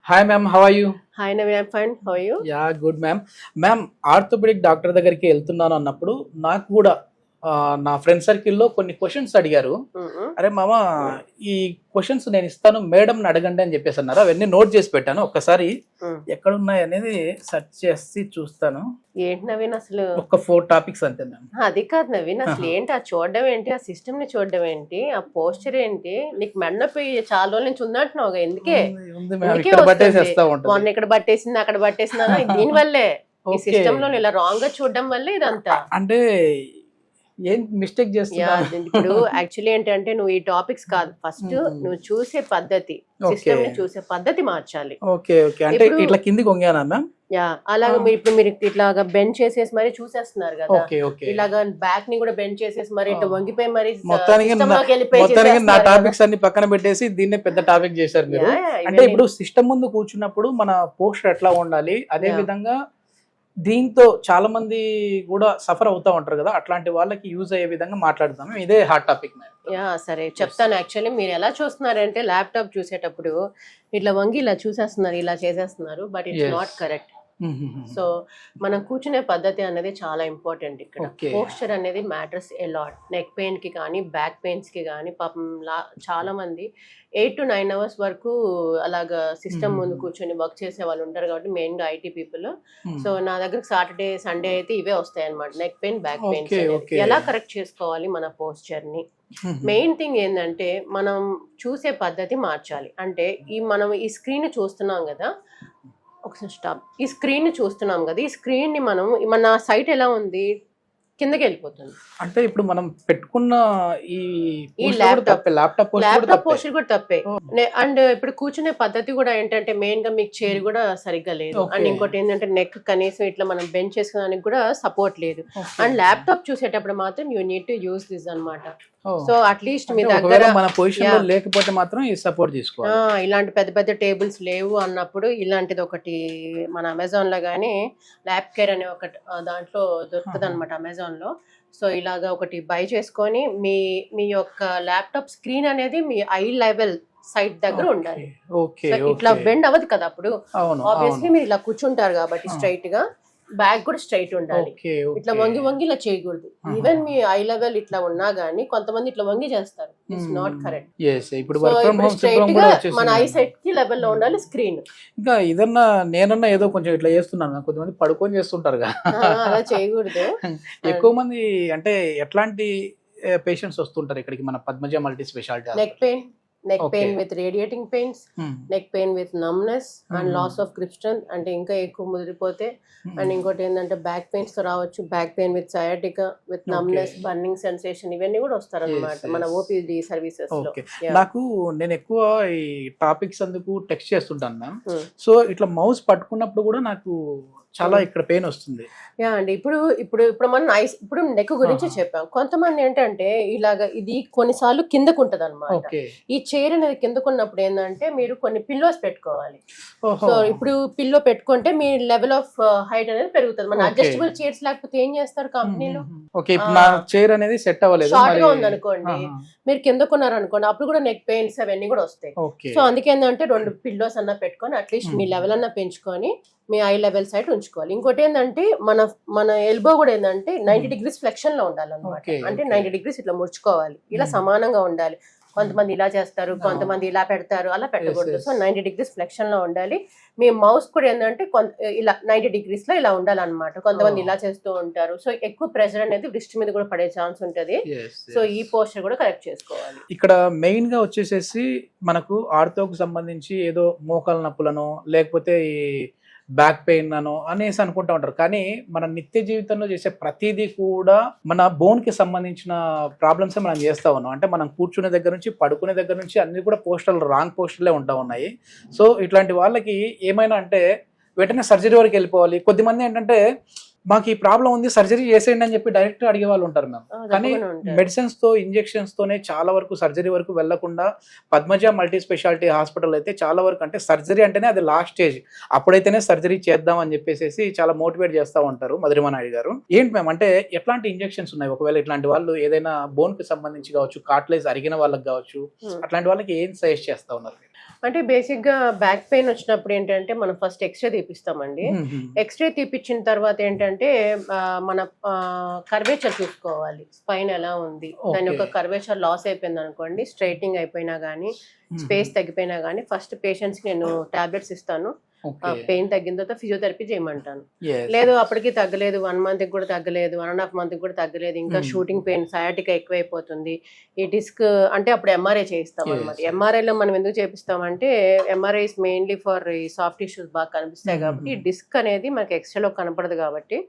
Hi ma'am, how are you? Hi Naveen, I'm fine. How are you? Yeah good ma'am. Ma'am, orthopaedic doctor దగ్గరికి వెళ్తున్నాను అన్నప్పుడు నాకు కూడా నా ఫ్రెండ్ సర్కిల్లో కొన్ని క్వశ్చన్స్ అడిగారు. Mm-mm. అరే మామ, ఈ క్వశ్చన్స్ నేను ఇస్తాను, మేడంని అడగండి అని చెప్పేసి అన్నారు. అవన్నీ నోట్ చేసి పెట్టాను. ఒక్కసారి Mm. ఎక్కడ ఉన్నాయి అనేది సెర్చ్ చేసి చూస్తాను. ఏంటి నవీన్ అసలు ఒక 4 టాపిక్స్ అంతే మ్యామ్. అది కాదు నవీన్, అసలు ఏంటి ఆ చూడడం ఏంటి, ఆ సిస్టమ్ ని చూడడం ఏంటి, ఆ పోస్చర్ ఏంటి? నీకు మెన్నపోయి చాలా రోజుల నుంచి ఉందంటున్నావు, ఎందుకే ఉంది మ్యామ్, ఊరికే ఇక్కడ వస్తుంది. పట్టేసేస్తా ఉంటుంది. మొన్న ఇక్కడ పట్టేసింది అక్కడ పట్టేసిందా, దీని వల్లే ఈ Okay. సిస్టమ్ లో ఇలా రాంగ్ గా చూడడం వల్లే ఇదంతా. అంటే ఏం మిస్టేక్ చేస్తున్నా? ఇప్పుడు యాక్చువల్లీ ఏంటంటే నువ్వు ఈ టాపిక్స్ కాదు, ఫస్ట్ నువ్వు చూసే పద్ధతి, సిస్టమ్ ని చూసే పద్ధతి మార్చాలి. ఓకే ఓకే, అంటే ఇప్పుడు- ఇట్లా కిందికి వంగానా మ్యామ్? యా అలాగా మీరు ఇట్లాగా బెండ్ చేసేసి మరి చూసేస్తున్నారు కదా, ఓకే ఓకే. ఇలాగా బ్యాక్ ని కూడా బెండ్ చేసేసి మరి ఇట్లా వంగిపోయి మరి మొత్తానికి system లోకి వెళ్ళిపోయి మొత్తానికి నా చేసేస్తున్నారు కదా. టాపిక్స్ అన్ని పక్కన పెట్టేసి దీన్నే పెద్ద టాపిక్ చేశారు మీరు. Yeah, yeah, అంటే ఇవన్నీ- ఇప్పుడు సిస్టమ్ ముందు కూర్చున్నప్పుడు మన పోస్టర్ ఎట్లా ఉండాలి, అదే Yeah. విధంగా దీంతో చాలా మంది కూడా సఫర్ అవుతా ఉంటారు కదా, అట్లాంటి వాళ్ళకి యూజ్ అయ్యే విధంగా మాట్లాడతాము. ఇదే హాట్ టాపిక్. యా సరే చెప్తాను. యాక్చువల్లీ మీరు ఎలా చూస్తున్నారంటే ల్యాప్టాప్ చూసేటప్పుడు ఇట్లా వంగి ఇలా చూసేస్తున్నారు, ఇలా చేసేస్తున్నారు, but it's Yes. Not correct. So మనం కూర్చునే పద్ధతి అనేది చాలా ఇంపార్టెంట్ ఇక్కడ. Okay. పోస్చర్ అనేది matters a lot. Neck pain కి కానీ బ్యాక్ పెయిన్స్ కి కానీ పాపం చాలా మంది 8 to 9 hours వరకు అలాగా సిస్టమ్ ముందు కూర్చొని వర్క్ చేసే వాళ్ళు ఉంటారు కాబట్టి, మెయిన్ గా ఐటీ పీపుల్. సో నా దగ్గర సాటర్డే సండే అయితే ఇవే వస్తాయి అనమాట, neck pain back pains. Okay, okay. ఎలా కరెక్ట్ చేసుకోవాలి మన పోస్చర్ ని? మెయిన్ థింగ్ ఏంటంటే మనం చూసే పద్ధతి మార్చాలి. అంటే మనం ఈ స్క్రీన్ చూస్తున్నాం కదా, ఒకసారి స్టాప్. ఈ స్క్రీన్ చూస్తున్నాం కదా, ఈ స్క్రీన్ ని మనం మన సైట్ ఎలా ఉంది, కిందకి వెళ్ళిపోతుంది. అంటే ఇప్పుడు మనం పెట్టుకున్న ఈ ల్యాప్టాప్ ల్యాప్టాప్ పోస్టర్ కూడా తప్పే. అండ్ ఇప్పుడు కూర్చునే పద్ధతి కూడా ఏంటంటే మెయిన్ గా మీకు చైర్ కూడా సరిగ్గా లేదు. Okay. అండ్ ఇంకోటి ఏంటంటే నెక్ కనీసం ఇట్లా మనం బెంచ్ చేసుకోవడానికి కూడా సపోర్ట్ లేదు. అండ్ ల్యాప్టాప్ చూసేటప్పుడు మాత్రం you need to use this అన్నమాట. సో అట్లీస్ట్ మీ దగ్గర మన పొజిషన్ లో లేకపోతే మాత్రం ఈ సపోర్ట్ తీసుకోవాలి. ఇలాంటి పెద్ద పెద్ద టేబుల్స్ లేవు అన్నప్పుడు ఇలాంటిది ఒకటి మన అమెజాన్ లో గానీ ల్యాప్ కేర్ అనే ఒక దాంట్లో దొరుకుతుంది అనమాట, అమెజాన్ లో. సో ఇలాగా ఒకటి బై చేసుకొని మీ యొక్క ల్యాప్టాప్ స్క్రీన్ అనేది మీ ఐ లెవెల్ సైట్ దగ్గర ఉండాలి. ఓకే So, ఇట్లా బెండ్ అవ్వదు కదా అప్పుడు, అవును ఆబ్వియస్లీ మీరు ఇలా కూర్చుంటారు కాబట్టి స్ట్రైట్ గా, బ్యాక్ కూడా స్ట్రైట్ ఉండాలి. ఓకే ఇట్లా వంగి వంగి ఇలా చేయకూడదు. ఈవెన్ మీ ఐ లెవెల్ ఇట్లా ఉన్నా గానీ కొంతమంది ఇట్లా వంగి చేస్తారు, ఇట్స్ నాట్ కరెక్ట్. ఇప్పుడు work from home straight syndrome గా కూడా మన వచ్చేసింది. ఐ సైట్ కి లెవెల్ లో ఉండాలి స్క్రీన్. ఇంకా ఇదన్నా నేనన్నా ఏదో కొంచెం ఇట్లా చేస్తున్నాను, కొంతమంది పడుకొని చేస్తుంటారు కదా. అలా చేయకూడదు. ఎక్కువ మంది అంటే ఎట్లాంటి పేషెంట్స్ వస్తుంటారు ఇక్కడికి మన Padmaja multi speciality? Neck Okay. Pain with radiating pains, neck pain with numbness and loss of grip strength, అంటే ఇంకా ఎక్కువ ముదిరిపోతే. అండ్ ఇంకోటి ఏంటంటే బ్యాక్ పెయిన్స్ తో రావచ్చు, back pain with sciatica with numbness, burning sensation, ఇవన్నీ కూడా వస్తారు అనమాట Yes, మన yes. ఓపీడీ సర్వీసెస్ లో. ఓకే. నాకు నేను ఎక్కువ ఈ టాపిక్స్ అందుకు టెక్స్ట్ చేస్తుంటాను మ్యామ్. Hmm. సో ఇట్లా మౌస్ పట్టుకున్నప్పుడు కూడా నాకు చాలా ఇక్కడ పెయిన్ వస్తుంది. యా అండి, ఇప్పుడు మనం ఇప్పుడు నెక్ గురించి చెప్పాం. కొంతమంది ఏంటంటే ఇలాగా ఇది కొన్నిసార్లు కిందకు ఉంటది అనమాట. ఓకే. ఈ చైర్ అనేది కిందకున్నప్పుడు ఏంటంటే మీరు కొన్ని పిల్లోస్ పెట్టుకోవాలి. ఓహో. సో ఇప్పుడు పిల్లో పెట్టుకుంటే మీ లెవెల్ ఆఫ్ హైట్ అనేది పెరుగుతుంది. మన Okay. అడ్జస్టబుల్ చైర్స్ లేకపోతే ఏం చేస్తారు కంపెనీలో, ఓకే. ఇప్పుడు నా చైర్ అనేది సెట్ అవ్వలేదు, షార్ట్ గా మరి- ఉంది అనుకోండి, ఆహా. మీరు కిందకున్నారు అనుకోండి, అప్పుడు కూడా నెక్ పెయిన్స్ అవన్నీ కూడా వస్తాయి. ఓకే. సో అందుకే ఏంటంటే 2 పిల్లోస్ అన్నా పెట్టుకొని అట్లీస్ట్ మీ లెవెల్ అన్నా పెంచుకొని మీ ఐ లెవెల్ సైడ్ ఉంచుకోవాలి. ఇంకోటి ఏంటంటే మన ఎల్బో కూడా ఏంటంటే 90 degrees ఫ్లెక్షన్ లో ఉండాలి అనమాట. Okay, అంటే okay. 90 degrees ఇట్లా ముడుచుకోవాలి, ఇలా సమానంగా ఉండాలి. కొంతమంది ఇలా చేస్తారు, కొంతమంది ఇలా పెడతారు, అలా పెట్టకూడదు. yes. సో 90 degrees ఫ్లెక్షన్ లో ఉండాలి. మీ మౌస్ కూడా ఏంటంటే ఇలా 90 degrees లో ఇలా ఉండాలన్నమాట. కొంతమంది Oh. ఇలా చేస్తూ ఉంటారు. సో ఎక్కువ ప్రెషర్ అనేది వృష్టి మీద కూడా పడే ఛాన్స్ ఉంటది. Yes, so yes. ఈ పోస్చర్ కూడా కరెక్ట్ చేసుకోవాలి. ఇక్కడ మెయిన్ గా వచ్చేసేసి మనకు ఆర్థోకు సంబంధించి ఏదో మోకాల నొప్పులను లేకపోతే ఈ బ్యాక్ పెయిన్ అనో అనేసి అనుకుంటా ఉంటారు. కానీ మన నిత్య జీవితంలో చేసే ప్రతిదీ కూడా మన బోన్ కి సంబంధించిన ప్రాబ్లమ్స్ మనం చేస్తా ఉన్నాం. అంటే మనం కూర్చునే దగ్గర నుంచి పడుకునే దగ్గర నుంచి అన్ని కూడా పోస్టర్లు రాంగ్ పోస్టర్లే ఉంటా ఉన్నాయి. సో ఇట్లాంటి వాళ్ళకి ఏమైనా అంటే వెంటనే సర్జరీ వరకు వెళ్ళిపోవాలి. కొద్దిమంది ఏంటంటే మాకు ఈ ప్రాబ్లం ఉంది, సర్జరీ చేసేయండి అని చెప్పి డైరెక్ట్ అడిగే వాళ్ళు ఉంటారు మ్యామ్. కానీ తప్పకుండా ఉంటారు. మెడిసిన్స్ తో ఇంజెక్షన్స్ తోనే చాలా వరకు సర్జరీ వరకు వెళ్లకుండా పద్మజ మల్టీ స్పెషాలిటీ హాస్పిటల్ అయితే చాలా వరకు అంటే సర్జరీ అంటేనే అది లాస్ట్ స్టేజ్, అప్పుడైతేనే సర్జరీ చేద్దాం అని చెప్పేసి చాలా మోటివేట్ చేస్తూ ఉంటారు మధురిమ నాయుడు గారు. ఏంటి మ్యామ్ అంటే ఎట్లాంటి ఇంజెక్షన్స్ ఉన్నాయి, ఒకవేళ ఇట్లాంటి వాళ్ళు ఏదైనా బోన్ కి సంబంధించి కావచ్చు, కార్ట్లేజ్ అరిగిన వాళ్ళకి కావచ్చు, అట్లాంటి వాళ్ళకి ఏం సజెస్ట్ చేస్తా ఉన్నారు? అంటే బేసిక్ గా బ్యాక్ పెయిన్ వచ్చినప్పుడు ఏంటంటే మనం ఫస్ట్ ఎక్స్రే తీపిస్తామండి. ఎక్స్రే తీపిచ్చిన తర్వాత ఏంటంటే మన కర్వేచర్ చూసుకోవాలి, స్పైన్ ఎలా ఉంది. దాని యొక్క కర్వేచర్ లాస్ అయిపోయింది అనుకోండి, స్ట్రైటింగ్ అయిపోయినా కానీ స్పేస్ తగ్గిపోయినా కానీ ఫస్ట్ పేషెంట్స్ కి నేను టాబ్లెట్స్ ఇస్తాను. పెయిన్ తగ్గిన తర్వాత ఫిజియోథెరపీ చేయమంటాను. లేదు అప్పటికి తగ్గలేదు, 1 month కూడా తగ్గలేదు, 1.5 month కూడా తగ్గలేదు, ఇంకా షూటింగ్ పెయిన్ సయాటికా ఎక్కువైపోతుంది, ఈ డిస్క్ అంటే అప్పుడు ఎంఆర్ఐ చేయిస్తాం అనమాట. ఎంఆర్ఐలో మనం ఎందుకు చేపిస్తామంటే ఎంఆర్ఐ ఇస్ మెయిన్లీ ఫర్ ఈ సాఫ్ట్ టిష్యూస్ బాగా కనిపిస్తాయి కాబట్టి, ఈ డిస్క్ అనేది మనకి ఎక్స్రేలో కనపడదు కాబట్టి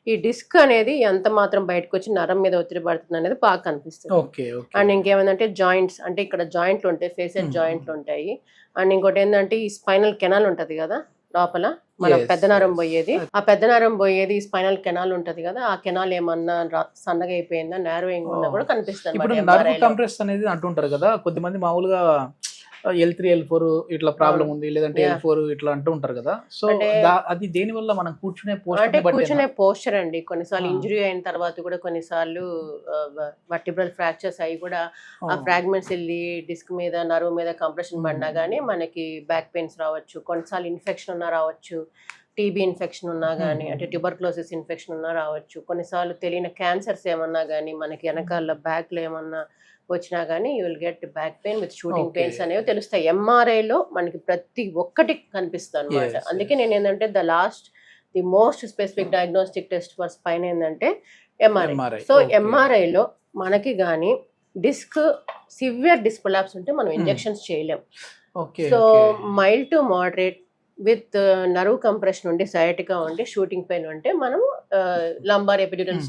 ఈ డిస్క్ అనేది ఎంత మాత్రం బయటకు వచ్చి నరం మీద ఒత్తిడి పడుతుంది అనేది బాగా కనిపిస్తుంది. అండ్ ఇంకేమంటే జాయింట్స్, అంటే ఇక్కడ జాయింట్లు ఉంటాయి, ఫేసెడ్ జాయింట్లు ఉంటాయి. అండ్ ఇంకోటి ఏంటంటే ఈ స్పైనల్ కెనాల్ ఉంటది కదా లోపల, మన పెద్ద నరం పోయేది, ఆ పెద్ద నరం పోయేది స్పైనల్ కెనాల్ ఉంటది కదా, ఆ కెనాల్ ఏమన్నా సన్నగా అయిపోయిందా, నేరోయింగ్ ఉన్నా కూడా కనిపిస్తుంది. కంప్రెస్ అనేది అంటుంటారు కదా కొద్దిమంది, మామూలుగా L3 L4 ఇట్లా ప్రాబ్లం ఉంది, లేదంటే L4 ఇట్లా అంటూ ఉంటారు కదా. సో అది దేని వల్ల మనం కూర్చునే పోస్చర్ అండి. కొన్నిసార్లు ఇంజరీ అయిన తర్వాత కూడా కొన్నిసార్లు వర్టిబ్రల్ ఫ్రాక్చర్స్ అయ్యి కూడా ఆ ఫ్రాగ్మెంట్స్ వెళ్ళి డిస్క్ మీద నర్వ్ మీద కంప్రెషన్ పడినా గానీ మనకి బ్యాక్ పెయిన్స్ రావచ్చు. కొన్నిసార్లు ఇన్ఫెక్షన్ ఉన్నా రావచ్చు, టీబీ ఇన్ఫెక్షన్ ఉన్నా కానీ, అంటే ట్యూబర్క్లోసిస్ ఇన్ఫెక్షన్ ఉన్నా రావచ్చు. కొన్నిసార్లు తెలియని క్యాన్సర్స్ ఏమన్నా కానీ మనకి వెనకాల బ్యాక్లో ఏమన్నా వచ్చినా కానీ you will get back pain with shooting pains అనేవి తెలుస్తాయి. ఎంఆర్ఐలో మనకి ప్రతి ఒక్కటి కనిపిస్తుంది అనమాట. అందుకే నేను ఏంటంటే the most specific diagnostic test for spine ఏంటంటే ఎంఆర్ఐ. సో ఎంఆర్ఐలో మనకి కానీ డిస్క్ సివియర్ డిస్క్ కొలాప్స్ ఉంటే మనం ఇంజెక్షన్స్ చేయలేం. So mild to moderate with nerve compression ఉండి సయాటికా ఉండి షూటింగ్ పెయిన్ ఉంటే మనం లంబార్ ఎపిడ్యూరల్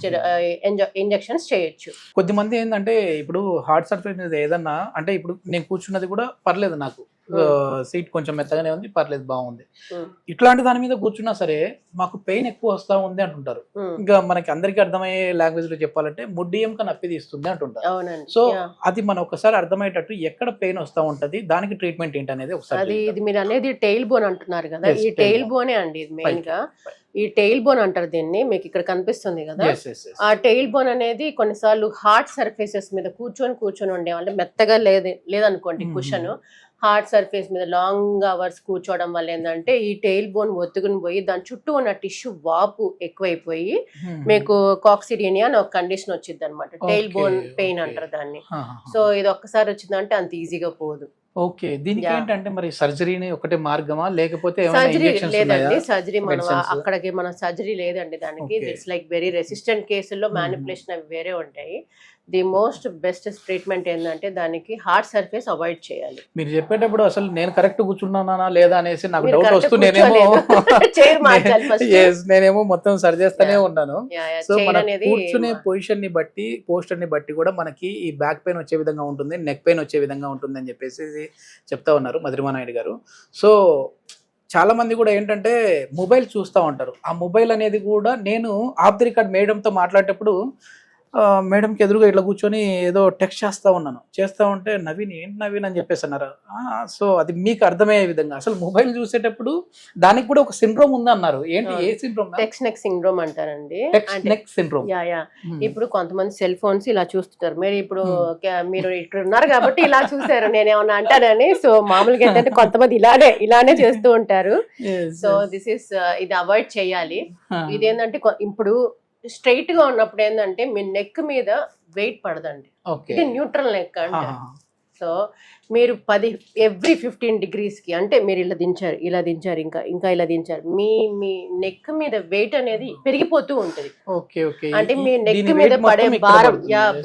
ఇంజెక్షన్స్ చేయొచ్చు. కొద్దిమంది ఏంటంటే ఇప్పుడు హార్డ్ సర్ఫేస్ మీద ఏదన్నా, అంటే ఇప్పుడు నేను కూర్చున్నది కూడా పర్లేదు, నాకు సీట్ కొంచెం మెత్తగానే ఉంది, పర్లేదు, బాగుంది, ఇట్లాంటి దాని మీద కూర్చున్నా సరే మాకు పెయిన్ ఎక్కువ వస్తా ఉంది అంటుంటారు. ఇంకా మనకి అందరికి అర్థమయ్యే లాంగ్వేజ్ లో చెప్పాలంటే ముడ్డియంక నొప్పి తీస్తుంది అంటుంటారు. సో అది మనం ఒకసారి అర్థమయ్యేటట్టు ఎక్కడ పెయిన్ వస్తా ఉంటది, దానికి ట్రీట్మెంట్ ఏంటి అనేది ఒకసారి. ఇది మీరు అనేది టెయిల్ బోన్ అంటున్నారు కదా, ఈ టెయిల్ బోనే అండి ఇది మెయిన్ గా. ఈ టెయిల్ బోన్ అంటారు దీన్ని, మీకు ఇక్కడ కనిపిస్తుంది కదా. ఆ టెయిల్ బోన్ అనేది కొన్నిసార్లు హార్డ్ సర్ఫేసెస్ మీద కూర్చొని ఉండే, అంటే మెత్తగా లేదనుకోండి కుషన్, హార్డ్ సర్ఫేస్ మీద లాంగ్ అవర్స్ కూర్చోవడం వల్ల ఏంటంటే ఈ టెయిల్ బోన్ ఒత్తుకుని పోయి దాని చుట్టూ ఉన్న టిష్యూ వాపు ఎక్కువైపోయి మీకు కాక్సిడినియా అని ఒక కండిషన్ వచ్చింది అనమాట. టెయిల్ బోన్ పెయిన్ అంటారు దాన్ని. సో ఇది ఒక్కసారి వచ్చిందంటే అంత ఈజీగా పోదు. ఓకే, దీనికి ఏంటంటే మరి సర్జరీని ఒకటే మార్గమా, లేకపోతే సర్జరీ లేదండి, సర్జరీ మనం అక్కడికి మన సర్జరీ లేదండి దానికి. ఇట్స్ లైక్ వెరీ రెసిస్టెంట్ కేసుల్లో మ్యానిపులేషన్ అవి వేరే ఉంటాయి. ది మోస్ట్ బెస్ట్ ట్రీట్మెంట్ ఏంటంటే దానికి హార్డ్ సర్ఫేస్ అవాయిడ్ చేయాలి. మీరు చెప్పేటప్పుడు అసలు నేను కరెక్ట్ కూర్చున్నానా లేదా అనేసి నాకు డౌట్ వస్తూ నేనేమో మొత్తం సరి చేస్తానే ఉన్నాను. సో మన కూర్చునే పొజిషన్ ని బట్టి, పోస్టర్ ని బట్టి కూడా మనకి ఈ బ్యాక్ పెయిన్ వచ్చే విధంగా ఉంటుంది, నెక్ పెయిన్ వచ్చే విధంగా ఉంటుంది అని చెప్పేసి చెప్తా ఉన్నారు మధురిమా నాయుడు గారు. సో చాలా మంది కూడా ఏంటంటే మొబైల్ చూస్తూ ఉంటారు. ఆ మొబైల్ అనేది కూడా నేను ఆఫ్ ది రికార్డ్ మేడంతో మాట్లాడేటప్పుడు మేడంకి ఎదురుగా ఇట్లా కూర్చొని ఏదో టెక్స్ట్ చేస్తూ ఉంటే నవీన్ ఏంటి నవీన్ అని చెప్పేసి అన్నారు. సో అది మీకు అర్థమయ్యే విధంగా, అసలు మొబైల్ చూసేటప్పుడు దానికి కూడా ఒక సిండ్రోమ్ ఉంది అన్నారు. ఏంటి, ఏ సిండ్రోమ్? టెక్స్ట్ నెక్ సిండ్రోమ్ అంటారండి. Neck syndrome. ఇప్పుడు కొంతమంది సెల్ ఫోన్స్ ఇలా చూస్తుంటారు. మీరు ఇక్కడ ఉన్నారు కాబట్టి ఇలా చూసారు, నేనేమన్నా అంటానని. సో మామూలుగా ఏంటంటే కొంతమంది ఇలానే చేస్తూ ఉంటారు. సో ఇది అవాయిడ్ చేయాలి. ఇదేంటంటే ఇప్పుడు స్ట్రైట్ గా ఉన్నప్పుడు ఏంటంటే మీ నెక్ మీద వెయిట్ పడదండి, ఇది న్యూట్రల్ నెక్ అంటే. సో మీరు ఎవ్రీ 15 degrees కి, అంటే మీరు ఇలా దించారు ఇంకా ఇలా దించారు, మీ నెక్ మీద వెయిట్ అనేది పెరిగిపోతూ ఉంటది. అంటే మీ నెక్ మీద పడే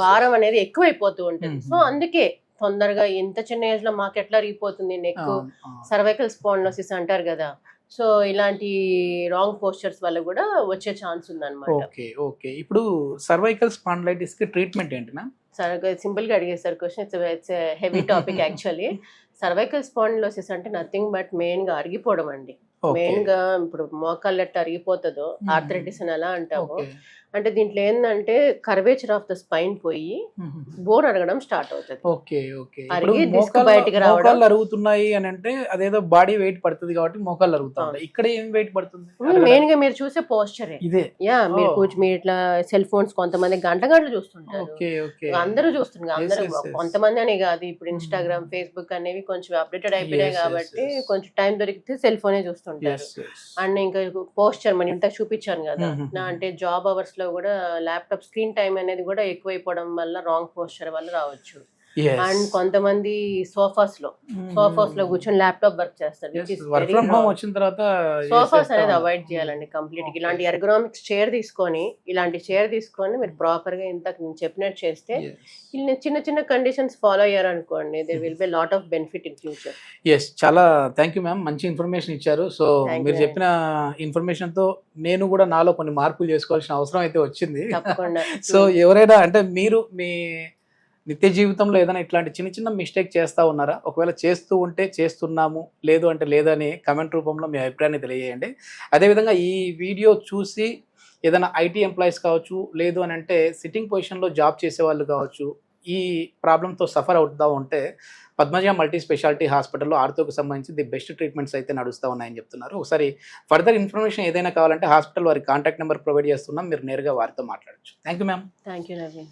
భారం అనేది ఎక్కువైపోతూ ఉంటది. సో అందుకే తొందరగా ఇంత చిన్న ఏజ్ లో మాకు ఎట్లా రిగిపోతుంది నెక్, సర్వైకల్ స్పాండిలోసిస్ అంటారు కదా. సో ఇలాంటి రాంగ్ పోస్చర్స్ వల్ల కూడా వచ్చే ఛాన్స్ ఉందన్నమాట. ఓకే, ఇప్పుడు సర్వైకల్ స్పాండిలైటిస్ కి ట్రీట్మెంట్ ఏంటినా? సింపుల్ గా అడిగేసారు question. It's heavy topic actually. Cervical spondylosis అంటే నథింగ్ బట్ మెయిన్ గా అరిగిపోవడం అండి. ఓకే. మెయిన్ గా ఇప్పుడు మోకాళ్ళు ఎట్లా అరిగిపోతుందో ఆర్థరైటిస్ అని ఎలా అంటామో, ఓకే. అంటే దీంట్లో ఏంటంటే కర్వేచర్ ఆఫ్ ద స్పైన్ పోయి బోన్ అరగడం స్టార్ట్ అవుతుంది. ఓకే. ఓకే. ఇప్పుడు అరిగి డిస్క్ బయటికి రావడం. మోకాళ్ళు అరుగుతున్నాయి అని అంటే అదేదో బాడీ వెయిట్ పడుతుంది కాబట్టి మోకాళ్ళు అరుగుతా ఉంటాయి. ఇక్కడ ఏం వెయిట్ పడుతుంది మెయిన్ గా మీరు చూసే పోస్చరే. ఇదే. మీరు మీరు ఇట్లా సెల్ ఫోన్స్ కొంతమంది గంటలు చూస్తుంటారు, ఓకే. ఓకే. అందరూ చూస్తున్నారు, అందరూ yes, yes. కొంతమంది అనే కాదు, ఇప్పుడు ఇన్స్టాగ్రామ్ ఫేస్బుక్ అనేవి కొంచెం అప్డేటెడ్ అయిపోయినాయి Yes, yes, కాబట్టి yes. కొంచెం టైం దొరికితే సెల్ ఫోనే చూస్తుంటారు. అండ్ ఇంకా పోస్చర్ మనం ఇంత చూపించాను కదా, నా అంటే జాబ్ అవర్స్ లో కూడా ల్యాప్టాప్ స్క్రీన్ టైం అనేది కూడా ఎక్కువైపోవడం వల్ల రాంగ్ పోస్చర్ వల్ల రావచ్చు. అండ్ కొంతమంది సోఫాస్ లో కూర్చొని ల్యాప్టాప్ వర్క్ చేస్తారు. వర్క్ ఫ్రమ్ హోమ్ వచ్చిన తర్వాత సోఫాస్ అనేది అవాయిడ్ చేయాలండి కంప్లీట్. ఇలాంటి ఎర్గనామిక్స్ చైర్ తీసుకొని మీరు ప్రాపర్ గా ఇంతకు నేను చెప్పినట్టు చేస్తే చిన్న చిన్న కండిషన్స్ ఫాలో అయ్యారనుకోండి, there will be lot of benefit in future. చాలా థ్యాంక్ యూ మ్యామ్, మంచి ఇన్ఫర్మేషన్ ఇచ్చారు. సో మీరు చెప్పిన ఇన్ఫర్మేషన్ తో నేను కూడా నాలో కొన్ని మార్పులు చేసుకోవాల్సిన అవసరం అయితే వచ్చింది. తప్పకుండా. సో ఎవరైనా అంటే మీరు మీ నిత్య జీవితంలో ఏదైనా ఇట్లాంటి చిన్న చిన్న మిస్టేక్ చేస్తూ ఉన్నారా? ఒకవేళ చేస్తూ ఉంటే చేస్తున్నాము, లేదు అంటే లేదని కమెంట్ రూపంలో మీ అభిప్రాయాన్ని తెలియజేయండి. అదేవిధంగా ఈ వీడియో చూసి ఏదైనా ఐటీ ఎంప్లాయీస్ కావచ్చు, లేదు అని అంటే సిట్టింగ్ పొజిషన్లో జాబ్ చేసే వాళ్ళు కావచ్చు, ఈ ప్రాబ్లంతో సఫర్ అవుతూ ఉంటే పద్మజ మల్టీ స్పెషాలిటీ హాస్పిటల్లో ఆర్థోకు సంబంధించి ది బెస్ట్ ట్రీట్మెంట్స్ అయితే నడుస్తూ ఉన్నాయని చెప్తున్నారు. ఒకసారి ఫర్దర్ ఇన్ఫర్మేషన్ ఏదైనా కావాలంటే హాస్పిటల్ వారి కాంటాక్ట్ నెంబర్ ప్రొవైడ్ చేస్తున్నాం, మీరు నేరుగా వారితో మాట్లాడచ్చు. Thank you ma'am. Thank you Naveen.